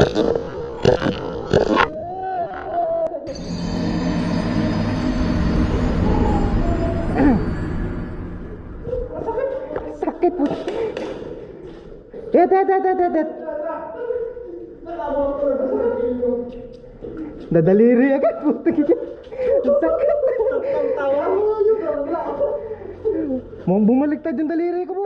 Sakit po. Dadaliri agad po. Sakit. Mau bumaliktad yung daliri ko po.